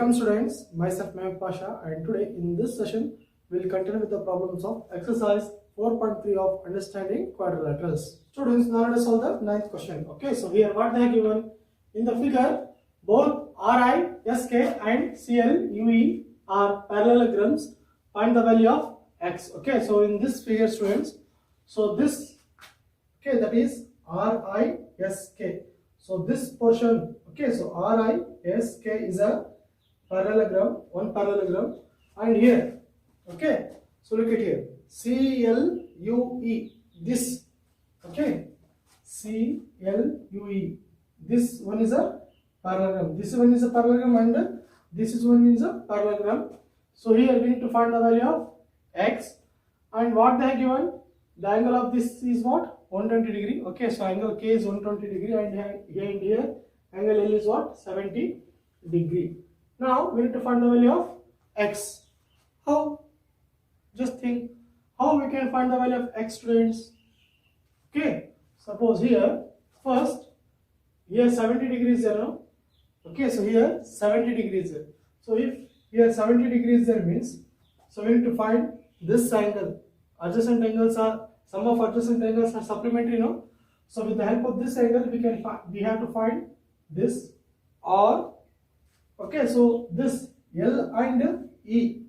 Welcome students, myself Mehmet Pasha, and today in this session we will continue with the problems of exercise 4.3 of understanding quadrilaterals. Students, now let us solve the ninth question. Okay, so here what they have given in the figure, both RI, SK and CLUE are parallelograms. Find the value of x. Okay, so in this figure students, so this, okay, that is RISK. So this portion, okay, so RISK is a parallelogram, one parallelogram, and here, okay, so look at here, CLUE, this, okay, CLUE, this one is a parallelogram, this one is a parallelogram, and this is one is a parallelogram. So here we need to find the value of x, and what they have given, the angle of this is what? 120 degree. Okay, so angle K is 120 degree, and here angle L is what? 70 degree. Now we need to find the value of x. How? Just think how we can find the value of x, students. Okay, suppose here first here 70 degrees there now. Okay, so here 70 degrees there. So if here 70 degrees there means, so we need to find this angle. Adjacent angles are, sum of adjacent angles are supplementary, no? So with the help of this angle we have to find this, or okay, so this L and E.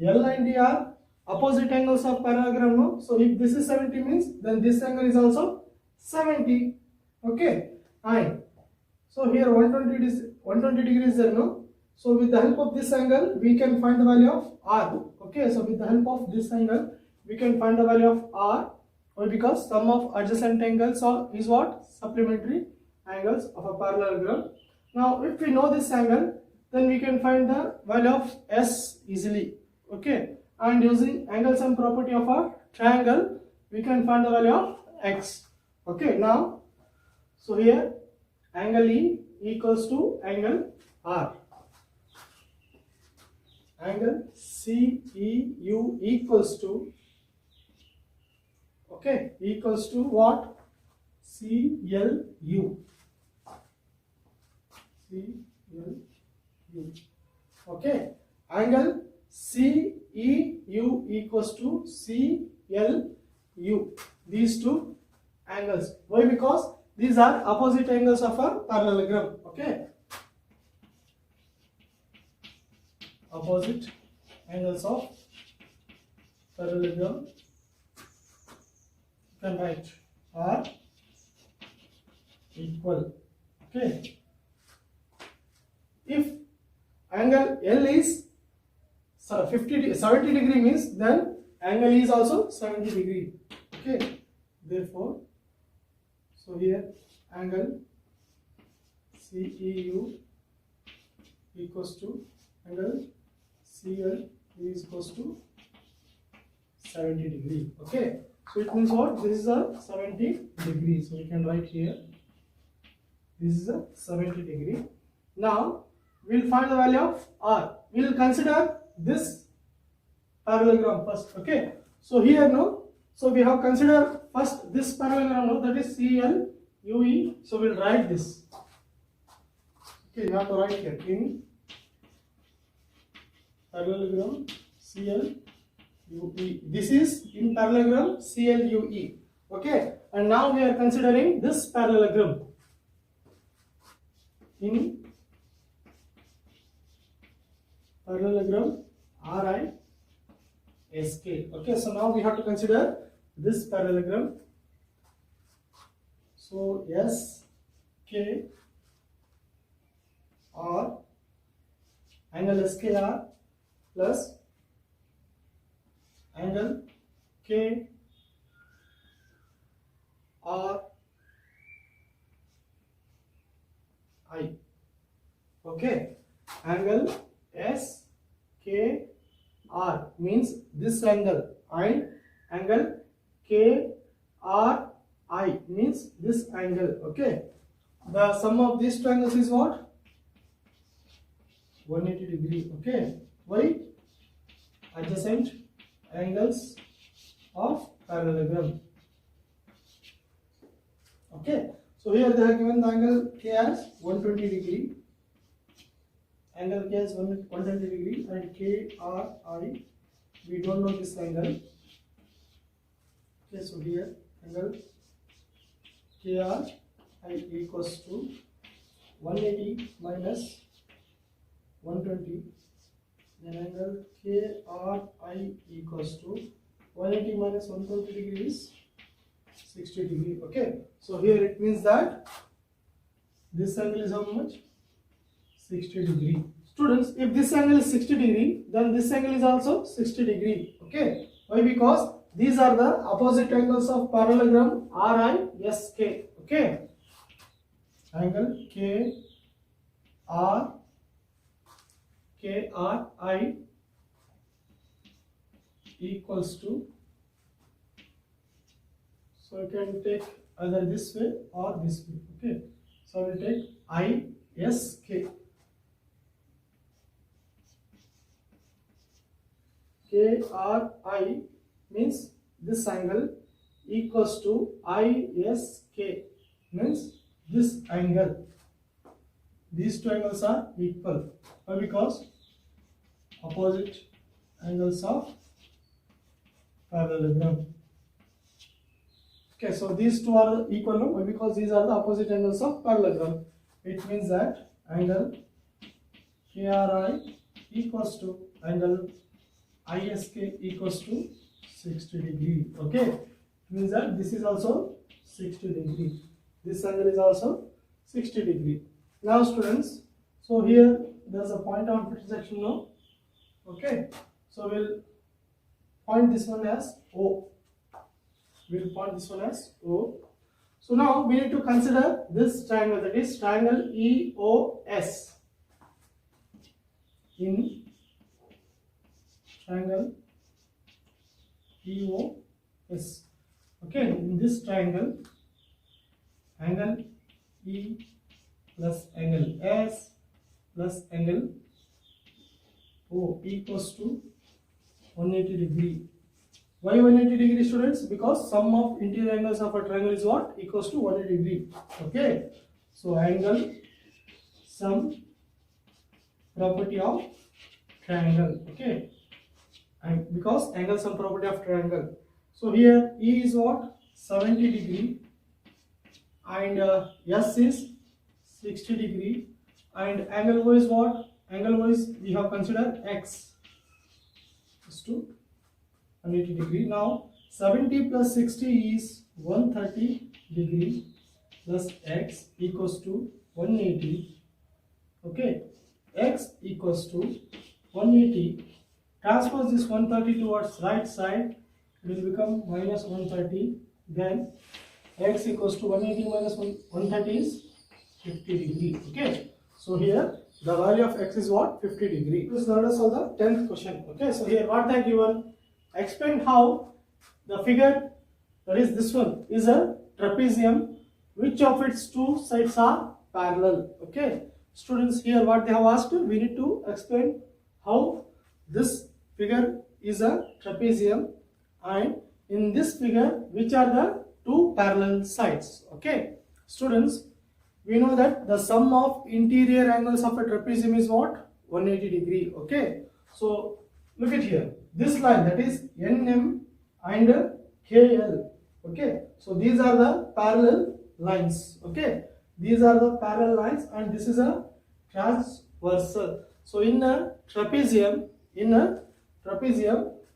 L and E are opposite angles of parallelogram, no? So if this is 70 means then this angle is also 70. Okay, and so here 120 degrees there, no? So with the help of this angle we can find the value of R. Okay, so with the help of this angle we can find the value of R. Why? Because sum of adjacent angles is what? Supplementary angles of a parallelogram. Now if we know this angle, then we can find the value of S easily. Okay, and using angle sum property of a triangle we can find the value of x. Okay, now so here angle E equals to angle R. Angle CEU equals to, okay, equals to what? CLU. Okay, angle CEU equals to CLU. These two angles. Why? Because these are opposite angles of a parallelogram. Okay, opposite angles of parallelogram. You can write are equal. Okay, if angle L is 70 degree means then angle E is also 70 degree. Okay, therefore, so here angle CEU equals to angle CL is equals to 70 degree. Okay, so it means what? This is a 70 degree. So we can write here this is a 70 degree. Now we will find the value of R. We will consider this parallelogram first. Okay, so here no, so we have considered first this parallelogram, no, that is CLUE. So we will write this. Okay, you have to write here in parallelogram CLUE. This is in parallelogram CLUE. Okay, and now we are considering this parallelogram in parallelogram RISK. Okay, so now we have to consider this parallelogram. So SK or angle SKR plus angle KRI. Okay, angle SKR means this angle, and angle KRI means this angle. Okay, the sum of these two angles is what? 180 degree. Okay, why? Adjacent angles of parallelogram. Okay, so here they have given the angle K as 120 degree angle K is 120 degree and KRI, we don't know this angle. Okay, so here angle KRI equals to 180 minus 120, then angle KRI equals to 180 minus 120 degree is 60 degree. Okay, so here it means that this angle is how much? 60 degree. Students, if this angle is 60 degree, then this angle is also 60 degree. Okay, why? Because these are the opposite angles of parallelogram RISK. Okay, angle KRI equals to, so you can take either this way or this way. Okay, so we take ISK. KRI means this angle equals to ISK means this angle. These two angles are equal. Why? Because opposite angles of parallelogram. Okay, so these two are equal. No? Why? Because these are the opposite angles of parallelogram. It means that angle KRI equals to angle ISK equals to 60 degree. Okay, it means that this is also 60 degree. This angle is also 60 degree. Now students, so here there's a point of intersection now. Okay, so we'll point this one as O. We'll point this one as O. So now we need to consider this triangle, that is triangle EOS. In triangle EOS. Okay, in this triangle, angle E plus angle S plus angle O equals to 180 degree. Why 180 degree, students? Because sum of interior angles of a triangle is what? Equals to 180 degree. Okay, so angle sum property of triangle. Okay, and because angle sum property of triangle. So here E is what? 70 degree and S is 60 degree and angle O is what? Angle O is, we have considered X is to 180 degree. Now 70 plus 60 is 130 degree plus X equals to 180. Okay, X equals to 180. Transpose this 130 towards right side, it will become minus 130. Then X equals to 180 minus 130 is 50 degree. Okay, so here the value of X is what? 50 degree. This is let us solve the 10th question. Okay, so here what they are given, explain how the figure, that is this one, is a trapezium, which of its two sides are parallel. Okay, students, here what they have asked, we need to explain how this figure is a trapezium and in this figure which are the two parallel sides. Okay, students, we know that the sum of interior angles of a trapezium is what? 180 degree. Okay, so look at here, this line, that is NM and KL. Okay, so these are the parallel lines. Okay, these are the parallel lines and this is a transversal. So in a trapezium,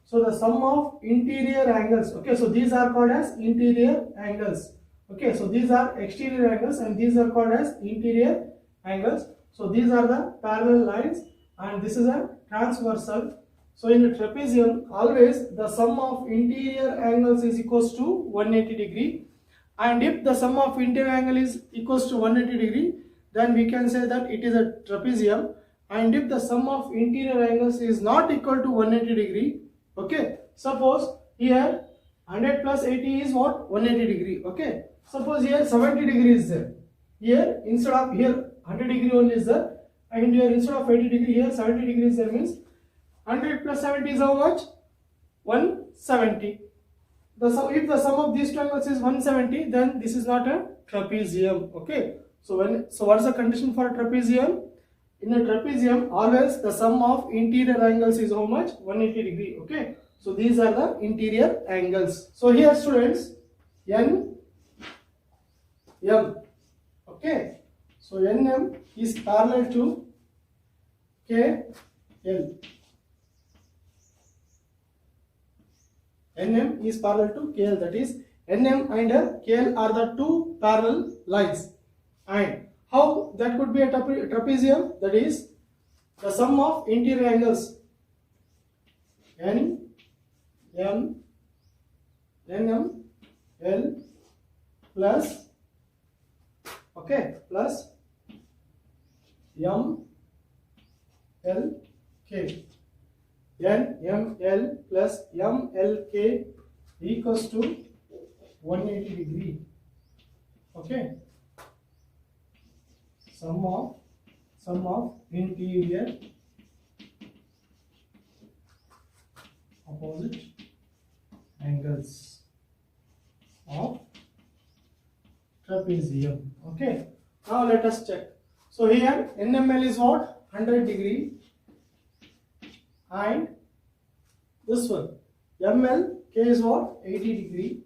so the sum of interior angles, okay, so these are called as interior angles. Okay, so these are exterior angles and these are called as interior angles. So these are the parallel lines and this is a transversal. So in a trapezium, always the sum of interior angles is equals to 180 degree, and if the sum of interior angle is equals to 180 degree, then we can say that it is a trapezium. And if the sum of interior angles is not equal to 180 degree, okay, suppose here 100 plus 80 is what? 180 degree. Okay, suppose here 70 degree is there, here instead of here 100 degree only is there, and here instead of 80 degree here 70 degree is there, means 100 plus 70 is how much? 170. If the sum of these two angles is 170, then this is not a trapezium. Okay, so what is the condition for a trapezium? in a trapezium always the sum of interior angles is how much? 180 degree. Okay, so these are the interior angles. So here students, n m, okay, so nm is parallel to kl. nm is parallel to kl, that is nm and kl are the two parallel lines. And how that could be a trapezium? That is the sum of interior angles n m nm l plus, okay, plus m l k. n m l plus m l k equals to 180 degree. Okay, sum of interior opposite angles of trapezium. Okay, now let us check. So here NML is what? 100 degree, and this one ML K is what? 80 degree.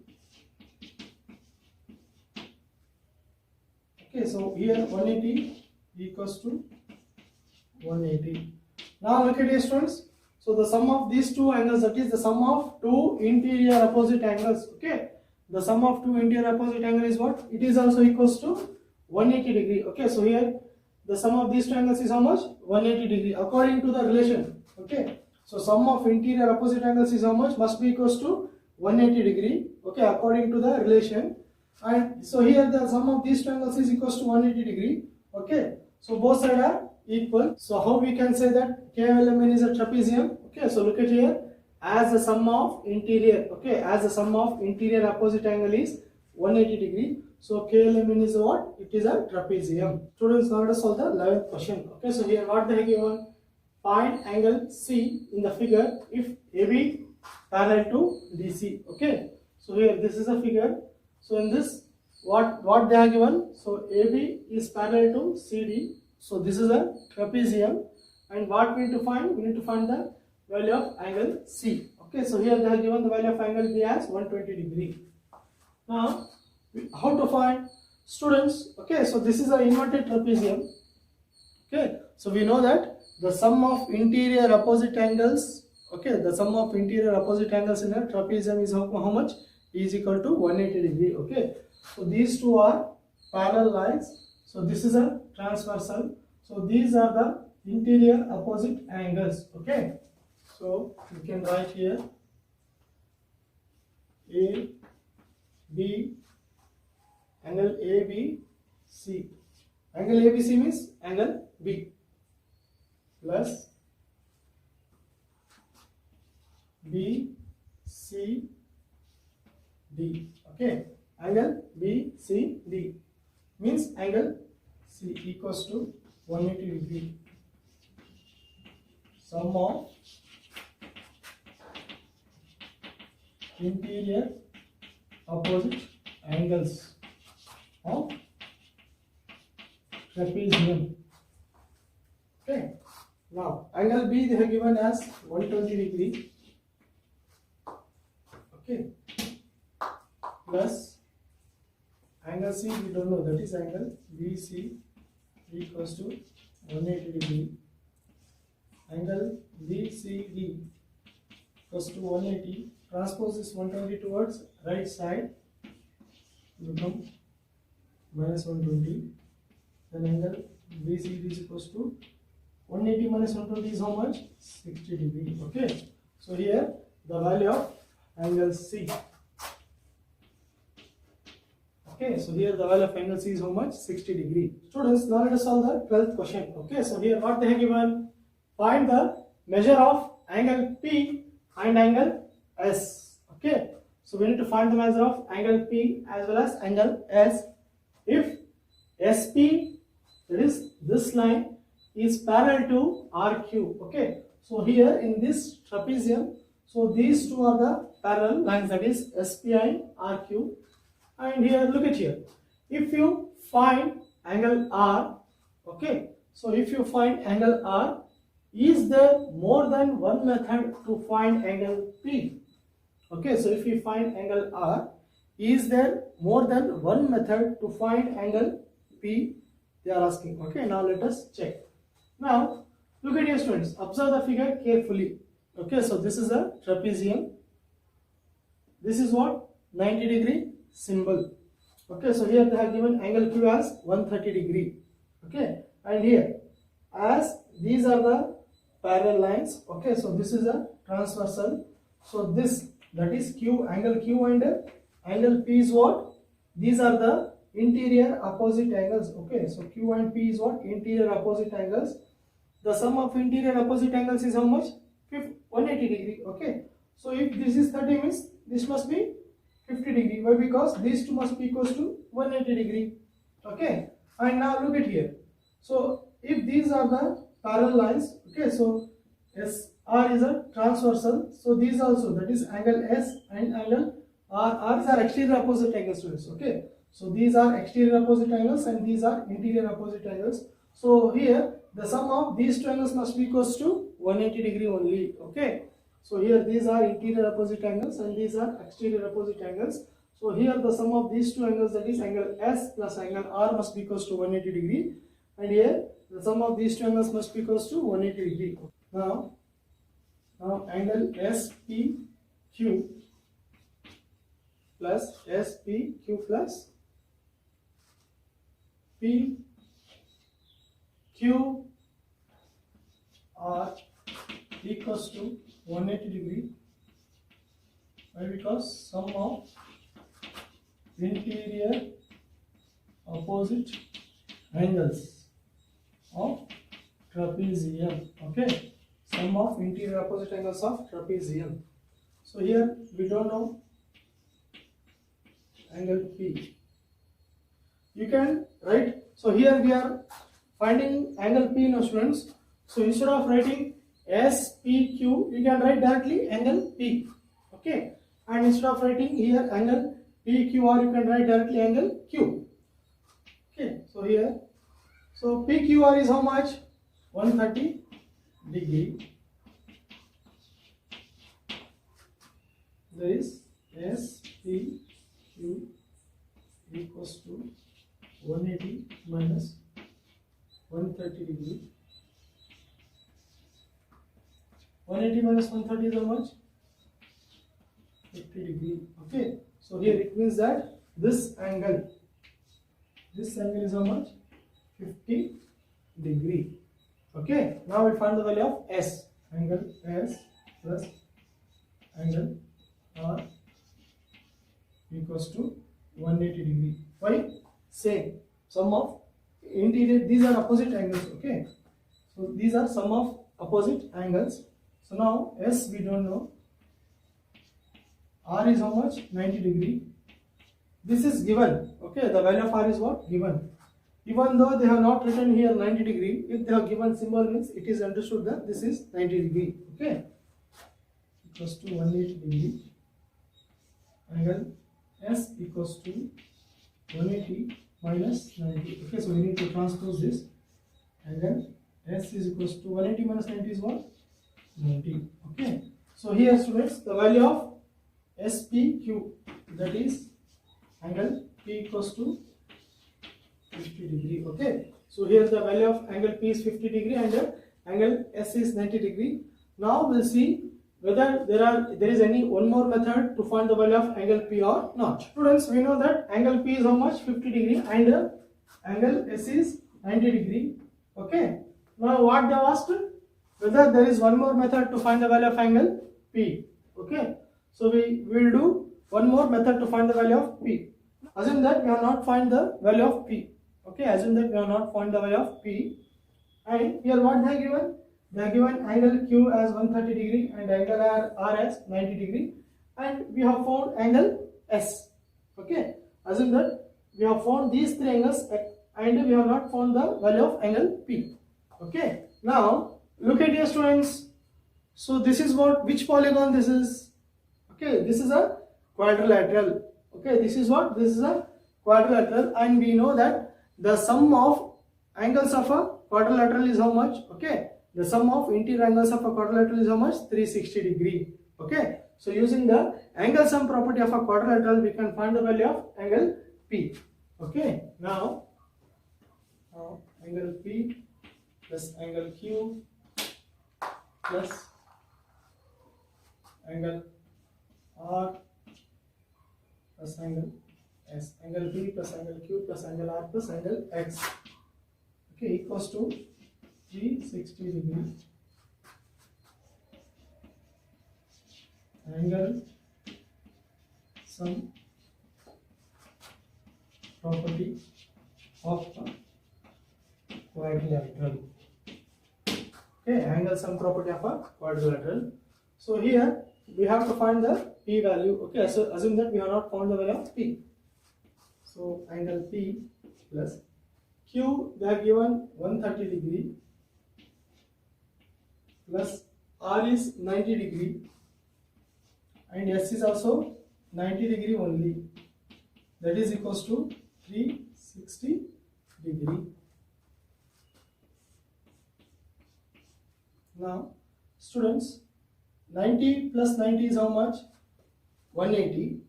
Okay, so here 180 equals to 180. Now look at it, students. So the sum of these two angles, that is the sum of two interior opposite angles. Okay, the sum of two interior opposite angle is what? It is also equals to 180 degree. Okay, so here the sum of these two angles is how much? 180 degree according to the relation. Okay, so sum of interior opposite angles is how much? Must be equals to 180 degree. Okay, according to the relation. And so here the sum of these two angles is equals to 180 degree. Okay, so both sides are equal. So how we can say that KLMN is a trapezium? Okay, so look at here, as the sum of interior, okay, as the sum of interior opposite angle is 180 degree. So KLMN is what? It is a trapezium. Students, now let us solve the 11th question. Okay, so here what they have given? Find angle C in the figure if AB parallel to DC. Okay, so here this is a figure. So in this, what they are given? So AB is parallel to CD. So this is a trapezium, and what we need to find? We need to find the value of angle C. Okay, so here they are given the value of angle B as 120 degree. Now, how to find? Students, okay, so this is an inverted trapezium. Okay, so we know that the sum of interior opposite angles, okay, the sum of interior opposite angles in a trapezium is how much? Is equal to 180 degree. Okay, so these two are parallel lines. So this is a transversal. So these are the interior opposite angles. Okay, so you can write here A B, angle ABC. Angle ABC means angle B plus B C D. Okay, angle B C D means angle C equals to 180 degree. Sum of interior opposite angles of trapezium. Okay, now angle B they have given as 120 degree. Okay, plus angle C we don't know, that is angle BC equals to 180 degree. Angle BCD equals to 180. Transpose this 120 towards right side, become minus 120. Then angle BCD is equals to 180 minus 120 is how much? 60 degree. Okay, so here the value of angle C. Okay, so here the value of angle C is how much? 60 degree. Students, now let us solve the 12th question. Okay, so here what they have given? Find the measure of angle P and angle S. Okay, so we need to find the measure of angle P as well as angle S. If SP, that is this line, is parallel to RQ. Okay, so here in this trapezium, so these two are the parallel lines, that is SP and RQ. And here look at here, if you find angle R, okay, So if you find angle R, is there more than one method to find angle P? Okay, so if we find angle R, is there more than one method to find angle P? They are asking. Okay, now let us check. Now look at your students, observe the figure carefully. Okay, so this is a trapezium. This is what? 90-degree symbol. Okay, so here they have given angle Q as 130 degree. Okay, and here as these are the parallel lines. Okay, so this is a transversal. So this, that is Q, angle Q, and angle P is what? These are the interior opposite angles. Okay, so Q and P is what? Interior opposite angles. The sum of interior opposite angles is how much? 180 degree. Okay, so if this is 30 means this must be 50 degree. Why? Because these two must be equals to 180 degree. Okay, and now look at here. So if these are the parallel lines, okay, so SR is a transversal. So these also, that is angle S and angle R. R's are exterior opposite angles, students. Okay, so these are exterior opposite angles and these are interior opposite angles. So here the sum of these two angles must be equals to 180 degree only. Okay, so here these are interior opposite angles and these are exterior opposite angles. So here the sum of these two angles, that is angle S plus angle R, must be equals to 180 degree, and here the sum of these two angles must be equals to 180 degree. Now angle SPQ plus SPQ plus PQ are equals to 180 degree. Why? Because sum of interior opposite angles of trapezium. Okay, sum of interior opposite angles of trapezium. So here we don't know angle P. You can write. So here we are finding angle P now, students. So instead of writing SPQ, you can write directly angle P. Okay, and instead of writing here angle PQR, you can write directly angle Q. Okay, so here, so PQR is how much? 130 degree. There is SPQ equals to 180 minus 130 degree. 180 minus 130 is how much? 50 degree. Okay, so here it means that this angle is how much? 50 degree. Okay, now we find the value of S. Angle S plus angle R equals to 180 degree. Why? Same sum of interior, these are opposite angles. Okay, so these are sum of opposite angles. So now S we don't know. R is how much? 90 degree. This is given. Okay, the value of R is what? Given. Even though they have not written here 90 degree, if they have given symbol means it is understood that this is 90 degree. Okay, equals to 180 degree. Angle S equals to 180 minus 90. Okay, so we need to transpose this. Angle S is equals to 180 minus 90 is what? 90. Okay, so here students, the value of SPQ, that is angle P equals to 50 degree. Okay, so here the value of angle P is 50 degree and angle S is 90 degree. Now we'll see whether there is any one more method to find the value of angle P or not. Students, we know that angle P is how much? 50 degree and angle S is 90 degree. Okay, now what they have asked? Whether there is one more method to find the value of angle P. Okay, so we will do one more method to find the value of P. Assume that we have not find the value of P. Okay, assume that we have not found the value of P, and here what they are given? They are given angle Q as 130 degree and angle R as 90 degree, and we have found angle S. Okay, assume that we have found these three angles and we have not found the value of angle P. Okay, now look at your students. So this is what, which polygon this is? Okay, this is a quadrilateral. Okay, this is what? This is a quadrilateral, and we know that the sum of angles of a quadrilateral is how much? Okay, the sum of interior angles of a quadrilateral is how much? 360 degree. Okay, so using the angle sum property of a quadrilateral, we can find the value of angle P. Okay, now angle P plus angle Q plus angle R plus angle S, angle P plus angle Q plus angle R plus angle X, okay, equals to 360 degree. Angle sum property of a quadrilateral. Okay, angle sum property of a quadrilateral. So here we have to find the P value. Okay, so assume that we have not found the value of P. So angle P plus Q, they are given 130 degree plus R is 90 degree and S is also 90 degree only, that is equals to 360 degree. Now students, 90 plus 90 is how much? 180.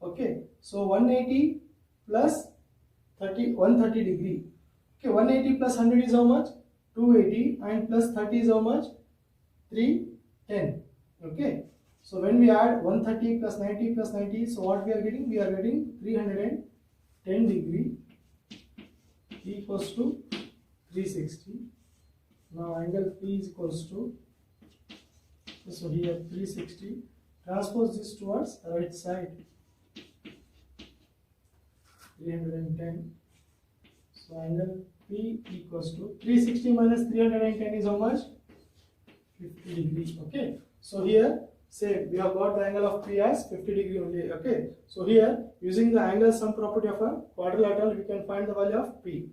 Okay, so 180 plus 130 degree. Okay, 180 plus 100 is how much? 280, and plus 30 is how much? 310. Okay, so when we add 130 plus 90 plus 90, so what we are getting? We are getting 310 degree equals to 360. Now angle P is equals to, so here 360, transpose this towards right side, 310. So angle P equals to 360 minus 310 is how much? 50 degree. Okay, so here say we have got the angle of P as 50 degree only. Okay, so here using the angle sum property of a quadrilateral, we can find the value of P.